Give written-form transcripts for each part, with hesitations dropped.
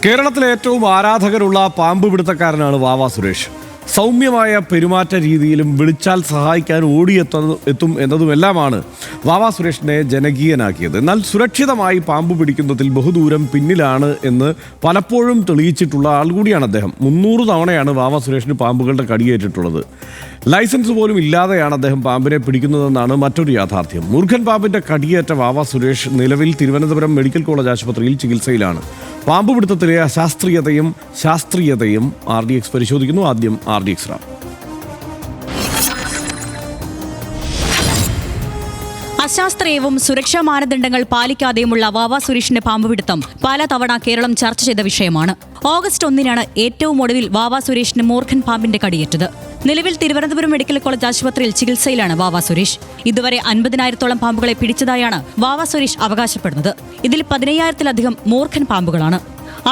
കേരളത്തിലെ ഏറ്റവും ആരാധകരുള്ള പാമ്പ് പിടുത്തക്കാരനാണ് വാവ സുരേഷ്. സൗമ്യമായ പെരുമാറ്റ രീതിയിലും വിളിച്ചാൽ സഹായിക്കാൻ ഓടിയെത്തും എന്നതുമെല്ലാമാണ് വാവ സുരേഷിനെ ജനകീയനാക്കിയത്. എന്നാൽ സുരക്ഷിതമായി പാമ്പ് പിടിക്കുന്നതിൽ ബഹുദൂരം പിന്നിലാണ് എന്ന് പലപ്പോഴും തെളിയിച്ചിട്ടുള്ള ആൾ കൂടിയാണ് അദ്ദേഹം. 300 തവണയാണ് വാവ സുരേഷിന് പാമ്പുകളുടെ കടിയേറ്റിട്ടുള്ളത്. ലൈസൻസ് പോലും ഇല്ലാതെയാണ് അദ്ദേഹം പാമ്പിനെ പിടിക്കുന്നതെന്നാണ് മറ്റൊരു യാഥാർത്ഥ്യം. മൂർഖൻ പാമ്പിന്റെ കടിയേറ്റ വാവ സുരേഷ് നിലവിൽ തിരുവനന്തപുരം മെഡിക്കൽ കോളേജ് ആശുപത്രിയിൽ ചികിത്സയിലാണ്. പാമ്പ് പിടുത്തത്തിലെ അശാസ്ത്രീയതയും ശാസ്ത്രീയതയും RDX പരിശോധിക്കുന്നു. ആദ്യം RDX റാം. അശാസ്ത്രീയവും സുരക്ഷാ മാനദണ്ഡങ്ങൾ പാലിക്കാതെയുമുള്ള വാവ സുരേഷിന്റെ പാമ്പുപിടുത്തം പലതവണ കേരളം ചർച്ച ചെയ്ത വിഷയമാണ്. ഓഗസ്റ്റ് 1-നാണ് ഏറ്റവും ഒടുവിൽ വാവ സുരേഷിന് മൂർഖൻ പാമ്പിന്റെ കടിയേറ്റത്. നിലവിൽ തിരുവനന്തപുരം മെഡിക്കൽ കോളേജ് ആശുപത്രിയിൽ ചികിത്സയിലാണ് വാവ സുരേഷ്. ഇതുവരെ 50,000-ഓളം പാമ്പുകളെ പിടിച്ചതായാണ് വാവ സുരേഷ് അവകാശപ്പെടുന്നത്. ഇതിൽ 15,000-ലധികം മൂർഖൻ പാമ്പുകളാണ്.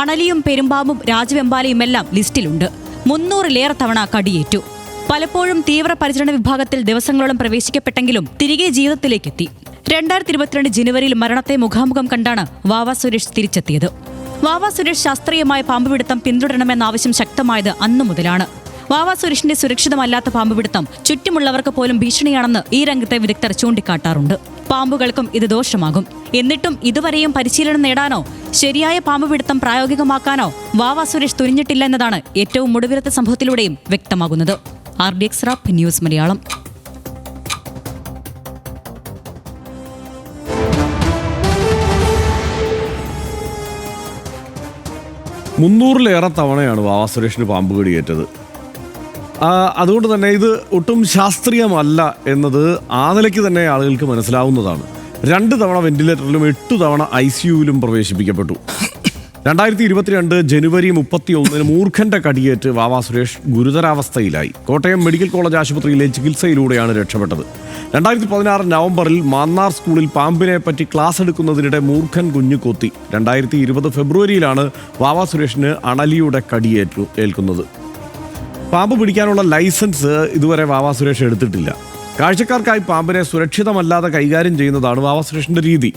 അണലിയും പെരുമ്പാമ്പും രാജവെമ്പാലയുമെല്ലാം ലിസ്റ്റിലുണ്ട്. 300-ലേറെ തവണ കടിയേറ്റു. പലപ്പോഴും തീവ്രപരിചരണ വിഭാഗത്തിൽ ദിവസങ്ങളോളം പ്രവേശിക്കപ്പെട്ടെങ്കിലും തിരികെ ജീവിതത്തിലേക്കെത്തി. 2022 ജനുവരിയിൽ മരണത്തെ മുഖാമുഖം കണ്ടാണ് വാവ സുരേഷ് തിരിച്ചെത്തിയത്. വാവ സുരേഷ് ശാസ്ത്രീയമായ പാമ്പുപിടുത്തം പിന്തുടരണമെന്ന ആവശ്യം ശക്തമായത് അന്നു മുതലാണ്. വാവ സുരേഷിന്റെ സുരക്ഷിതമല്ലാത്ത പാമ്പുപിടുത്തം ചുറ്റുമുള്ളവർക്ക് പോലും ഭീഷണിയാണെന്ന് ഈ രംഗത്തെ വിദഗ്ധർ ചൂണ്ടിക്കാട്ടാറുണ്ട്. പാമ്പുകൾക്കും ഇത് ദോഷമാകും. എന്നിട്ടും ഇതുവരെയും പരിശീലനം നേടാനോ ശരിയായ പാമ്പുപിടുത്തം പ്രായോഗികമാക്കാനോ വാവ സുരേഷ് തുനിഞ്ഞിട്ടില്ല എന്നതാണ് ഏറ്റവും ഒടുവിലത്തെ സംഭവത്തിലൂടെയും വ്യക്തമാകുന്നത്. RDX rap news Malayalam. 300-ലേറെ തവണയാണ് വാവ സുരേഷിന് പാമ്പ് കടിയേറ്റത്. അതുകൊണ്ട് തന്നെ ഇത് ഒട്ടും ശാസ്ത്രീയമല്ല എന്നത് ആ നിലയ്ക്ക് തന്നെ ആളുകൾക്ക് മനസ്സിലാവുന്നതാണ്. 2 തവണ വെന്റിലേറ്ററിലും 8 തവണ ICUവിലും പ്രവേശിപ്പിക്കപ്പെട്ടു. 2022 ജനുവരി 31-ന് മൂർഖന്റെ കടിയേറ്റ് വാവ സുരേഷ് ഗുരുതരാവസ്ഥയിലായി. കോട്ടയം മെഡിക്കൽ കോളേജ് ആശുപത്രിയിലെ ചികിത്സയിലൂടെയാണ് രക്ഷപ്പെട്ടത്. 2016 നവംബറിൽ മാന്നാർ സ്കൂളിൽ പാമ്പിനെ പറ്റി ക്ലാസ് എടുക്കുന്നതിനിടെ മൂർഖൻ കുഞ്ഞു കൊത്തി. 2020 ഫെബ്രുവരിയിലാണ് വാവ സുരേഷിന് അണലിയുടെ ഏൽക്കുന്നത്. പാമ്പ് പിടിക്കാനുള്ള ലൈസൻസ് ഇതുവരെ വാവ സുരേഷ് എടുത്തിട്ടില്ല. കാഴ്ചക്കാർക്കായി പാമ്പിനെ സുരക്ഷിതമല്ലാതെ കൈകാര്യം ചെയ്യുന്നതാണ് വാവ സുരേഷിന്റെ രീതി.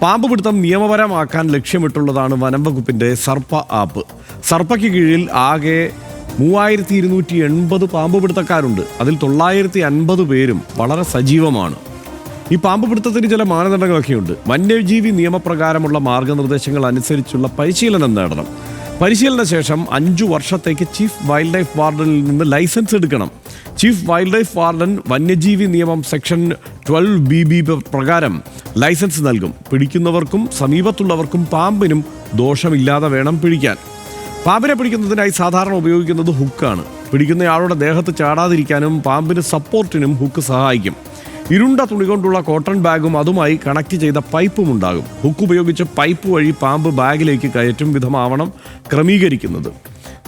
പാമ്പ് പിടുത്തം നിയമപരമാക്കാൻ ലക്ഷ്യമിട്ടുള്ളതാണ് വനം വകുപ്പിന്റെ സർപ്പ ആപ്പ്. സർപ്പയ്ക്ക് കീഴിൽ ആകെ 3280 പാമ്പ് പിടുത്തക്കാരുണ്ട്. അതിൽ 950 പേരും വളരെ സജീവമാണ്. ഈ പാമ്പ് പിടുത്തത്തിന് ചില മാനദണ്ഡങ്ങളൊക്കെയുണ്ട്. വന്യജീവി നിയമപ്രകാരമുള്ള മാർഗനിർദ്ദേശങ്ങൾ അനുസരിച്ചുള്ള പരിശീലനം നേടണം. പരിശീലന ശേഷം 5 വർഷത്തേക്ക് ചീഫ് വൈൽഡ് ലൈഫ് വാർഡനിൽ നിന്ന് ലൈസൻസ് എടുക്കണം. ചീഫ് വൈൽഡ് ലൈഫ് വാർഡൻ വന്യജീവി നിയമം സെക്ഷൻ 12BB പ്രകാരം ലൈസൻസ് നൽകും. പിടിക്കുന്നവർക്കും സമീപത്തുള്ളവർക്കും പാമ്പിനും ദോഷമില്ലാതെ വേണം പിടിക്കാൻ. പാമ്പിനെ പിടിക്കുന്നതിനായി സാധാരണ ഉപയോഗിക്കുന്നത് ഹുക്കാണ്. പിടിക്കുന്നയാളുടെ ദേഹത്ത് ചാടാതിരിക്കാനും പാമ്പിന് സപ്പോർട്ടിനും ഹുക്ക് സഹായിക്കും. ഇരുണ്ട തുണി കൊണ്ടുള്ള കോട്ടൺ ബാഗും അതുമായി കണക്ട് ചെയ്ത പൈപ്പും ഉണ്ടാകും. ഹുക്ക് ഉപയോഗിച്ച് പൈപ്പ് വഴി പാമ്പ് ബാഗിലേക്ക് കയറ്റും വിധമാവണം ക്രമീകരിക്കുന്നത്.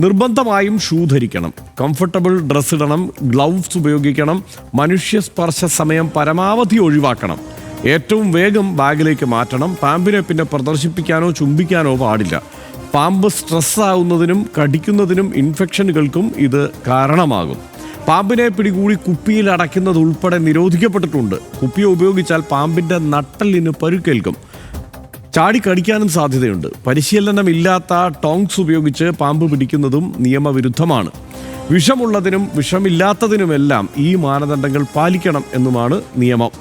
നിർബന്ധമായും ഷൂ ധരിക്കണം. കംഫർട്ടബിൾ ഡ്രസ്സ് ഇടണം. ഗ്ലൗസ് ഉപയോഗിക്കണം. മനുഷ്യസ്പർശ സമയം പരമാവധി ഒഴിവാക്കണം. ഏറ്റവും വേഗം ബാഗിലേക്ക് മാറ്റണം. പാമ്പിനെ പിന്നെ പ്രദർശിപ്പിക്കാനോ ചുംബിക്കാനോ പാടില്ല. പാമ്പ് സ്ട്രെസ്സാവുന്നതിനും കടിക്കുന്നതിനും ഇൻഫെക്ഷനുകൾക്കും ഇത് കാരണമാകും. പാമ്പിനെ പിടികൂടി കുപ്പിയിൽ അടയ്ക്കുന്നത് ഉൾപ്പെടെ നിരോധിക്കപ്പെട്ടിട്ടുണ്ട്. കുപ്പി ഉപയോഗിച്ചാൽ പാമ്പിൻ്റെ നട്ടെല്ലിന് പരുക്കേൽക്കും. ചാടിക്കടിക്കാനും സാധ്യതയുണ്ട്. പരിശീലനമില്ലാത്ത ടോങ്സ് ഉപയോഗിച്ച് പാമ്പ് പിടിക്കുന്നതും നിയമവിരുദ്ധമാണ്. വിഷമുള്ളതിനും വിഷമില്ലാത്തതിനുമെല്ലാം ഈ മാനദണ്ഡങ്ങൾ പാലിക്കണം എന്നുമാണ് നിയമം.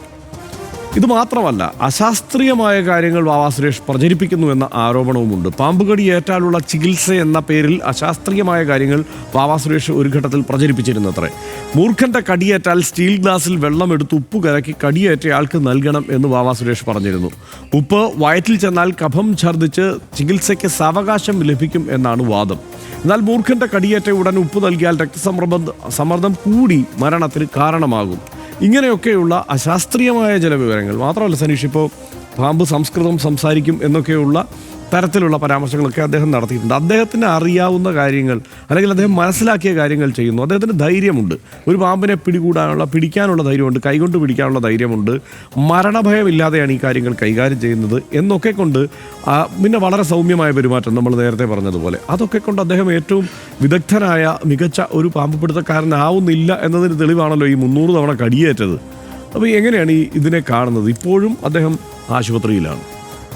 ഇതുമാത്രമല്ല, അശാസ്ത്രീയമായ കാര്യങ്ങൾ വാവ സുരേഷ് പ്രചരിപ്പിക്കുന്നുവെന്ന ആരോപണവുമുണ്ട്. പാമ്പുകടി ഏറ്റാലുള്ള ചികിത്സ എന്ന പേരിൽ അശാസ്ത്രീയമായ കാര്യങ്ങൾ വാവ സുരേഷ് ഒരു ഘട്ടത്തിൽ പ്രചരിപ്പിച്ചിരുന്നത്രേ. മൂർഖന്റെ കടിയേറ്റാൽ സ്റ്റീൽ ഗ്ലാസ്സിൽ വെള്ളം എടുത്ത് ഉപ്പ് കലക്കി കടിയേറ്റയാൾക്ക് നൽകണം എന്ന് വാവ സുരേഷ് പറഞ്ഞിരുന്നു. ഉപ്പ് വയറ്റിൽ ചെന്നാൽ കഫം ഛർദ്ദിച്ച് ചികിത്സയ്ക്ക് സാവകാശം ലഭിക്കും എന്നാണ് വാദം. എന്നാൽ മൂർഖന്റെ കടിയേറ്റ ഉടൻ ഉപ്പ് നൽകിയാൽ രക്തസമ്മർദ്ദം കൂടി മരണത്തിന് കാരണമാകും. ഇങ്ങനെയൊക്കെയുള്ള അശാസ്ത്രീയമായ ചില വിവരങ്ങൾ മാത്രമല്ല സനീഷ്, ഇപ്പോൾ പാമ്പ് സംസ്കൃതം സംസാരിക്കും എന്നൊക്കെയുള്ള തരത്തിലുള്ള പരാമർശങ്ങളൊക്കെ അദ്ദേഹം നടത്തിയിട്ടുണ്ട്. അദ്ദേഹത്തിന് അറിയാവുന്ന കാര്യങ്ങൾ അല്ലെങ്കിൽ അദ്ദേഹം മനസ്സിലാക്കിയ കാര്യങ്ങൾ ചെയ്യുന്നു. അദ്ദേഹത്തിന് ധൈര്യമുണ്ട്. ഒരു പാമ്പിനെ പിടിക്കാനുള്ള ധൈര്യമുണ്ട്. കൈകൊണ്ട് പിടിക്കാനുള്ള ധൈര്യമുണ്ട്. മരണഭയമില്ലാതെയാണ് ഈ കാര്യങ്ങൾ കൈകാര്യം ചെയ്യുന്നത് എന്നൊക്കെ കൊണ്ട് പിന്നെ വളരെ സൗമ്യമായ പെരുമാറ്റം നമ്മൾ നേരത്തെ പറഞ്ഞതുപോലെ അതൊക്കെ കൊണ്ട് അദ്ദേഹം ഏറ്റവും വിദഗ്ധനായ മികച്ച ഒരു പാമ്പ് പിടുത്തക്കാരനാവുന്നില്ല എന്നതിന് തെളിവാണല്ലോ ഈ 300 തവണ കടിയേറ്റത്. അപ്പോൾ എങ്ങനെയാണ് ഇതിനെ കാണുന്നത്? ഇപ്പോഴും അദ്ദേഹം ആശുപത്രിയിലാണ്.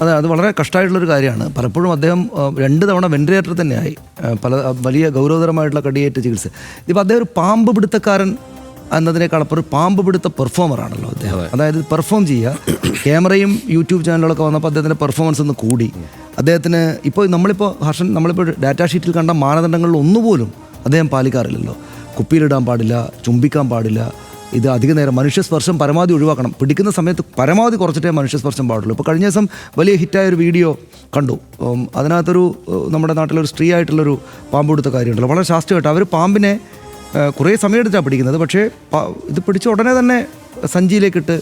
അതെ, അത് വളരെ കഷ്ടമായിട്ടുള്ളൊരു കാര്യമാണ്. പലപ്പോഴും അദ്ദേഹം 2 തവണ വെന്റിലേറ്റർ തന്നെയായി, വലിയ ഗൗരവതരമായിട്ടുള്ള കടിയേറ്റ ചികിത്സ. ഇപ്പോൾ അദ്ദേഹം ഒരു പാമ്പ് പിടുത്തക്കാരൻ എന്നതിനേക്കാൾ ഒരു പാമ്പ് പിടുത്ത പെർഫോമറാണല്ലോ അദ്ദേഹം. അതായത് പെർഫോം ചെയ്യുക. ക്യാമറയും യൂട്യൂബ് ചാനലുകളൊക്കെ വന്നപ്പോൾ അദ്ദേഹത്തിൻ്റെ പെർഫോമൻസ് ഒന്ന് കൂടി. അദ്ദേഹത്തിന് നമ്മളിപ്പോൾ ഡാറ്റാ ഷീറ്റിൽ കണ്ട മാനദണ്ഡങ്ങളിൽ ഒന്നുപോലും അദ്ദേഹം പാലിക്കാറില്ലല്ലോ. കുപ്പിയിലിടാൻ പാടില്ല, ചുംബിക്കാൻ പാടില്ല, ഇത് അധിക നേരം മനുഷ്യസ്പർശം പരമാവധി ഒഴിവാക്കണം, പിടിക്കുന്ന സമയത്ത് പരമാവധി കുറച്ചിട്ടേ മനുഷ്യസ്പർശം പാടുള്ളൂ. ഇപ്പോൾ കഴിഞ്ഞ ദിവസം വലിയ ഹിറ്റായൊരു വീഡിയോ കണ്ടു. അതിനകത്തൊരു നമ്മുടെ നാട്ടിലൊരു സ്ത്രീ ആയിട്ടുള്ളൊരു പാമ്പ് പിടുത്ത കാര്യമുണ്ടല്ലോ, വളരെ ശാസ്ത്രീയമായിട്ട് അവർ പാമ്പിനെ കുറേ സമയമെടുത്താണ് പിടിക്കുന്നത്. പക്ഷേ ഇത് പിടിച്ച ഉടനെ തന്നെ സഞ്ചിയിലേക്കിട്ട്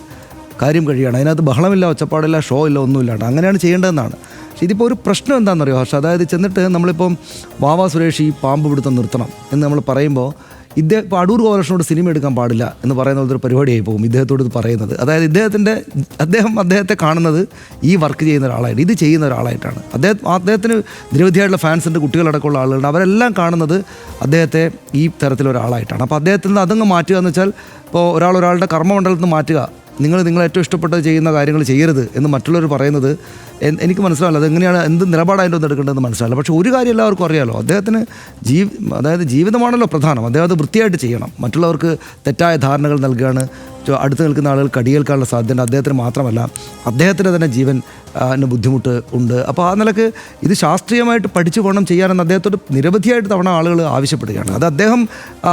കാര്യം കഴിയാണ്. അതിനകത്ത് ബഹളമില്ല, ഒച്ചപ്പാടില്ല, ഷോ ഇല്ല, ഒന്നുമില്ലാണ്ട് അങ്ങനെയാണ് ചെയ്യേണ്ടതെന്നാണ്. പക്ഷേ ഇതിപ്പോൾ ഒരു പ്രശ്നം എന്താണെന്നറിയോ ഹർഷ, അതായത് ചെന്നിട്ട് നമ്മളിപ്പം വാവാ സുരേഷ് ഈ പാമ്പ് പിടുത്തം നിർത്തണം എന്ന് നമ്മൾ പറയുമ്പോൾ ഇപ്പോൾ അടൂർ ഗോപാലകൃഷ്ണനോട് സിനിമ എടുക്കാൻ പാടില്ല എന്ന് പറയുന്ന പോലത്തെ ഒരു പരിപാടിയായി പോകും ഇദ്ദേഹത്തോട് ഇത് പറയുന്നത്. അതായത് അദ്ദേഹത്തെ കാണുന്നത് ഈ വർക്ക് ചെയ്യുന്ന ഒരാളായിട്ട്, ഇത് ചെയ്യുന്ന ഒരാളായിട്ടാണ്. അദ്ദേഹത്തിന് നിരവധിയായിട്ടുള്ള ഫാൻസിൻ്റെ കുട്ടികളടക്കമുള്ള ആളുകളുണ്ട്. അവരെല്ലാം കാണുന്നത് അദ്ദേഹത്തെ ഈ തരത്തിലൊരാളായിട്ടാണ്. അപ്പോൾ അദ്ദേഹത്തിൽ നിന്ന് അതങ്ങ് മാറ്റുക എന്ന് വെച്ചാൽ, ഇപ്പോൾ ഒരാളുടെ കർമ്മമണ്ഡലത്തിൽ നിന്ന് മാറ്റുക, നിങ്ങൾ ഏറ്റവും ഇഷ്ടപ്പെട്ടത് ചെയ്യുന്ന കാര്യങ്ങൾ ചെയ്യരുത് എന്ന് മറ്റുള്ളവർ പറയുന്നത് എനിക്ക് മനസ്സിലാവില്ല. അതെങ്ങനെയാണ്, എന്ത് നിലപാടായിട്ട് ഒന്ന് എടുക്കേണ്ടതെന്ന് മനസ്സിലാവില്ല. പക്ഷേ ഒരു കാര്യം എല്ലാവർക്കും അറിയാമല്ലോ, അദ്ദേഹത്തിന് അതായത് ജീവിതമാണല്ലോ പ്രധാനം. അദ്ദേഹം അത് വൃത്തിയായിട്ട് ചെയ്യണം. മറ്റുള്ളവർക്ക് തെറ്റായ ധാരണകൾ നൽകുകയാണ്, അടുത്ത് നിൽക്കുന്ന ആളുകൾ കടിയേൽക്കാനുള്ള സാധ്യത അദ്ദേഹത്തിന് മാത്രമല്ല, അദ്ദേഹത്തിന് തന്നെ ജീവൻ ബുദ്ധിമുട്ട് ഉണ്ട്. അപ്പോൾ ആ നിലക്ക് ഇത് ശാസ്ത്രീയമായിട്ട് പഠിച്ചു പോകണം ചെയ്യാനെന്ന് അദ്ദേഹത്തോട് നിരവധിയായിട്ട് തവണ ആളുകൾ ആവശ്യപ്പെടുകയാണ്. അത് അദ്ദേഹം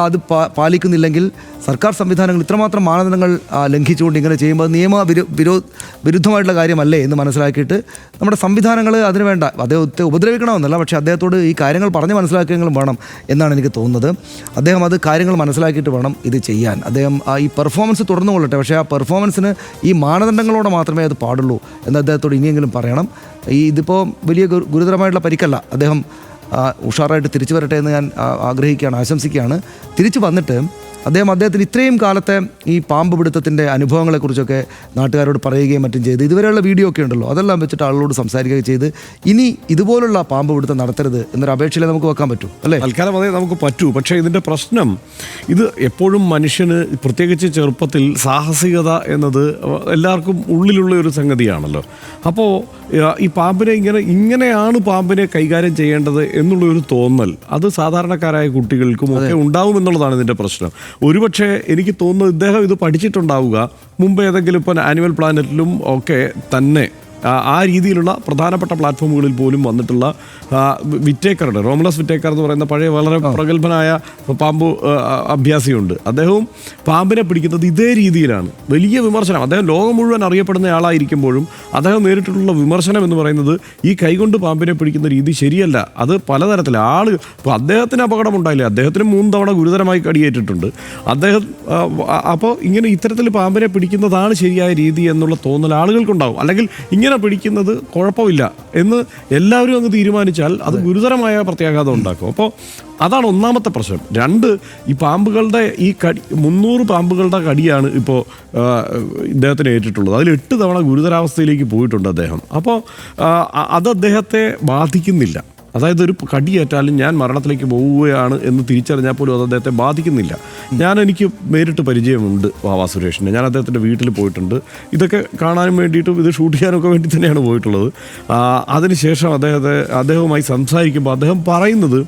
അത് പാലിക്കുന്നില്ലെങ്കിൽ സർക്കാർ സംവിധാനങ്ങൾ ഇത്രമാത്രം മാനദണ്ഡങ്ങൾ ലംഘിച്ചുകൊണ്ട് ഇങ്ങനെ ചെയ്യുമ്പോൾ വിരുദ്ധമായിട്ടുള്ള കാര്യമല്ലേ എന്ന് മനസ്സിലാക്കിയിട്ട് നമ്മുടെ സംവിധാനങ്ങൾ അതിന് വേണ്ട, അദ്ദേഹത്തെ ഉപദ്രവിക്കണമെന്നല്ല, പക്ഷേ അദ്ദേഹത്തോട് ഈ കാര്യങ്ങൾ പറഞ്ഞ് മനസ്സിലാക്കിയെങ്കിലും വേണം എന്നാണ് എനിക്ക് തോന്നുന്നത്. അദ്ദേഹം അത് കാര്യങ്ങൾ മനസ്സിലാക്കിയിട്ട് വേണം ഇത് ചെയ്യാൻ. അദ്ദേഹം ഈ പെർഫോമൻസ് തുടർന്നു കൊള്ളട്ടെ, പക്ഷേ ആ പെർഫോമൻസിന് ഈ മാനദണ്ഡങ്ങളോടെ മാത്രമേ അത് പാടുള്ളൂ എന്ന് അദ്ദേഹത്തോട് ഇനിയെങ്കിലും പറയണം. ഇതിപ്പോൾ വലിയ ഗുരുതരമായിട്ടുള്ള പരിക്കല്ല, അദ്ദേഹം ഉഷാറായിട്ട് തിരിച്ചു വരട്ടെ എന്ന് ഞാൻ ആഗ്രഹിക്കുകയാണ്, ആശംസിക്കുകയാണ്. തിരിച്ചു വന്നിട്ട് അദ്ദേഹത്തിന് ഇത്രയും കാലത്തെ ഈ പാമ്പ് പിടുത്തത്തിൻ്റെ അനുഭവങ്ങളെക്കുറിച്ചൊക്കെ നാട്ടുകാരോട് പറയുകയും മറ്റും ചെയ്ത് ഇതുവരെയുള്ള വീഡിയോ ഒക്കെ ഉണ്ടല്ലോ, അതെല്ലാം വെച്ചിട്ട് ആളുകളോട് സംസാരിക്കുകയും ചെയ്ത് ഇനി ഇതുപോലുള്ള പാമ്പ് പിടുത്തം നടത്തരുത് എന്നൊരു അപേക്ഷയിലെ നമുക്ക് വെക്കാൻ പറ്റും അല്ലേ? തൽക്കാലം അതേ നമുക്ക് പറ്റൂ. പക്ഷേ ഇതിൻ്റെ പ്രശ്നം, ഇത് എപ്പോഴും മനുഷ്യന് പ്രത്യേകിച്ച് ചെറുപ്പത്തിൽ സാഹസികത എന്നത് എല്ലാവർക്കും ഉള്ളിലുള്ള ഒരു സംഗതിയാണല്ലോ. അപ്പോൾ ഈ പാമ്പിനെ ഇങ്ങനെയാണ് പാമ്പിനെ കൈകാര്യം ചെയ്യേണ്ടത് എന്നുള്ളൊരു തോന്നൽ അത് സാധാരണക്കാരായ കുട്ടികൾക്കും ഒക്കെ ഉണ്ടാവും എന്നുള്ളതാണ് ഇതിൻ്റെ പ്രശ്നം. ഒരുപക്ഷെ എനിക്ക് തോന്നുന്നു ഇദ്ദേഹം ഇത് പഠിച്ചിട്ടുണ്ടാവുക മുമ്പ് ഏതെങ്കിലും ഇപ്പോൾ ആനിമൽ പ്ലാനറ്റിലും ഒക്കെ തന്നെ ആ രീതിയിലുള്ള പ്രധാനപ്പെട്ട പ്ലാറ്റ്ഫോമുകളിൽ പോലും വന്നിട്ടുള്ള വിറ്റേക്കറുടെ റോമലസ് വിറ്റേക്കർ എന്ന് പറയുന്ന പഴയ വളരെ പ്രഗത്ഭനായ പാമ്പ് അഭ്യാസിയുണ്ട്. അദ്ദേഹവും പാമ്പിനെ പിടിക്കുന്നത് ഇതേ രീതിയിലാണ്. വലിയ വിമർശനം, അദ്ദേഹം ലോകം മുഴുവൻ അറിയപ്പെടുന്ന ആളായിരിക്കുമ്പോഴും അദ്ദേഹം നേരിട്ടുള്ള വിമർശനം എന്ന് പറയുന്നത് ഈ കൈകൊണ്ട് പാമ്പിനെ പിടിക്കുന്ന രീതി ശരിയല്ല. അത് പലതരത്തിൽ ഇപ്പോൾ അദ്ദേഹത്തിന് അപകടമുണ്ടായില്ല, അദ്ദേഹത്തിന് 3 തവണ ഗുരുതരമായി കടിയേറ്റിട്ടുണ്ട് അദ്ദേഹം. അപ്പോൾ ഇത്തരത്തിൽ പാമ്പിനെ പിടിക്കുന്നതാണ് ശരിയായ രീതി എന്നുള്ള തോന്നൽ ആളുകൾക്കുണ്ടാവും. അല്ലെങ്കിൽ ഇങ്ങനെ പിടിക്കുന്നത് കുഴപ്പമില്ല എന്ന് എല്ലാവരും അങ്ങ് തീരുമാനിച്ചാൽ അത് ഗുരുതരമായ പ്രത്യാഘാതം ഉണ്ടാക്കും. അപ്പോൾ അതാണ് ഒന്നാമത്തെ പ്രശ്നം. 2, ഈ പാമ്പുകളുടെ 300 പാമ്പുകളുടെ കടിയാണ് ഇപ്പോൾ ഇദ്ദേഹത്തിന് ഏറ്റിട്ടുള്ളത്. അതിൽ 8 തവണ ഗുരുതരാവസ്ഥയിലേക്ക് പോയിട്ടുണ്ട് അദ്ദേഹം. അപ്പോൾ അത് അദ്ദേഹത്തെ ബാധിക്കുന്നില്ല. അതായത് ഒരു കടിയേറ്റാലും ഞാൻ മരണത്തിലേക്ക് പോവുകയാണ് എന്ന് തിരിച്ചറിഞ്ഞാൽ പോലും അത് അദ്ദേഹത്തെ ബാധിക്കുന്നില്ല. എനിക്ക് നേരിട്ട് പരിചയമുണ്ട് വാവാ സുരേഷിനെ. ഞാൻ അദ്ദേഹത്തിൻ്റെ വീട്ടിൽ പോയിട്ടുണ്ട്. ഇതൊക്കെ കാണാനും വേണ്ടിയിട്ടും ഇത് ഷൂട്ട് ചെയ്യാനൊക്കെ വേണ്ടി തന്നെയാണ് പോയിട്ടുള്ളത്. അതിനുശേഷം അദ്ദേഹവുമായി സംസാരിക്കുമ്പോൾ അദ്ദേഹം പറയുന്നത്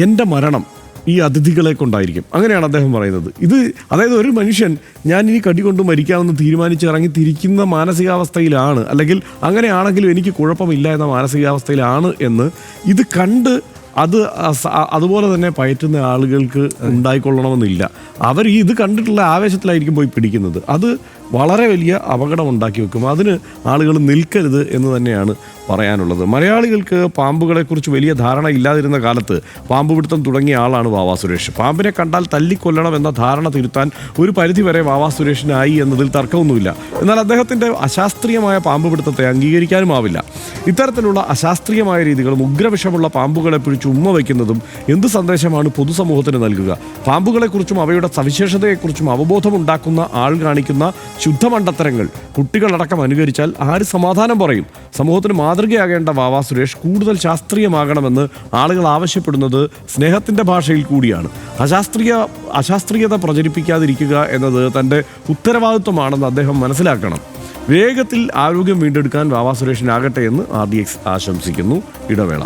എൻ്റെ മരണം ഈ അതിഥികളെ കൊണ്ടായിരിക്കും, അങ്ങനെയാണ് അദ്ദേഹം പറയുന്നത്. അതായത് ഒരു മനുഷ്യൻ ഞാൻ ഇനി കടി കൊണ്ട് മരിക്കാമെന്ന് തീരുമാനിച്ച് ഇറങ്ങി തിരിക്കുന്ന മാനസികാവസ്ഥയിലാണ്, അല്ലെങ്കിൽ അങ്ങനെയാണെങ്കിലും എനിക്ക് കുഴപ്പമില്ല എന്ന മാനസികാവസ്ഥയിലാണ് എന്ന് ഇത് കണ്ട് അതുപോലെ തന്നെ പയറ്റുന്ന ആളുകൾക്ക് ഉണ്ടായിക്കൊള്ളണമെന്നില്ല. അവർ ഇത് കണ്ടിട്ടുള്ള ആവേശത്തിലായിരിക്കും പോയി പിടിക്കുന്നത്. അത് വളരെ വലിയ അപകടം ഉണ്ടാക്കി വെക്കും. അതിന് ആളുകൾ നിൽക്കരുത് എന്ന് തന്നെയാണ് പറയാനുള്ളത്. മലയാളികൾക്ക് പാമ്പുകളെക്കുറിച്ച് വലിയ ധാരണ ഇല്ലാതിരുന്ന കാലത്ത് പാമ്പ് പിടുത്തം തുടങ്ങിയ ആളാണ് വാവാ സുരേഷ്. പാമ്പിനെ കണ്ടാൽ തല്ലിക്കൊല്ലണം എന്ന ധാരണ തിരുത്താൻ ഒരു പരിധിവരെ വാവാ സുരേഷിനായി എന്നതിൽ തർക്കമൊന്നുമില്ല. എന്നാൽ അദ്ദേഹത്തിൻ്റെ അശാസ്ത്രീയമായ പാമ്പ് പിടുത്തത്തെ അംഗീകരിക്കാനുമാവില്ല. ഇത്തരത്തിലുള്ള അശാസ്ത്രീയമായ രീതികളും ഉഗ്രവിഷമുള്ള പാമ്പുകളെ പിടിച്ച് ഉമ്മ വയ്ക്കുന്നതും എന്ത് സന്ദേശമാണ് പൊതുസമൂഹത്തിന് നൽകുക? പാമ്പുകളെക്കുറിച്ചും അവയുടെ സവിശേഷതയെക്കുറിച്ചും അവബോധമുണ്ടാക്കുന്ന ആൾ കാണിക്കുന്ന ശുദ്ധമണ്ടത്തരങ്ങൾ കുട്ടികളടക്കം അനുകരിച്ചാൽ ആര് സമാധാനം പറയും? സമൂഹത്തിന് മാതൃകയാകേണ്ട വാവാ സുരേഷ് കൂടുതൽ ശാസ്ത്രീയമാകണമെന്ന് ആളുകൾ ആവശ്യപ്പെടുന്നത് സ്നേഹത്തിൻ്റെ ഭാഷയിൽ കൂടിയാണ്. അശാസ്ത്രീയത പ്രചരിപ്പിക്കാതിരിക്കുക എന്നത് തൻ്റെ ഉത്തരവാദിത്വമാണെന്ന് അദ്ദേഹം മനസ്സിലാക്കണം. വേഗത്തിൽ ആരോഗ്യം വീണ്ടെടുക്കാൻ വാവാ സുരേഷിനാകട്ടെ എന്ന് RDX ആശംസിക്കുന്നു. ഇടവേള.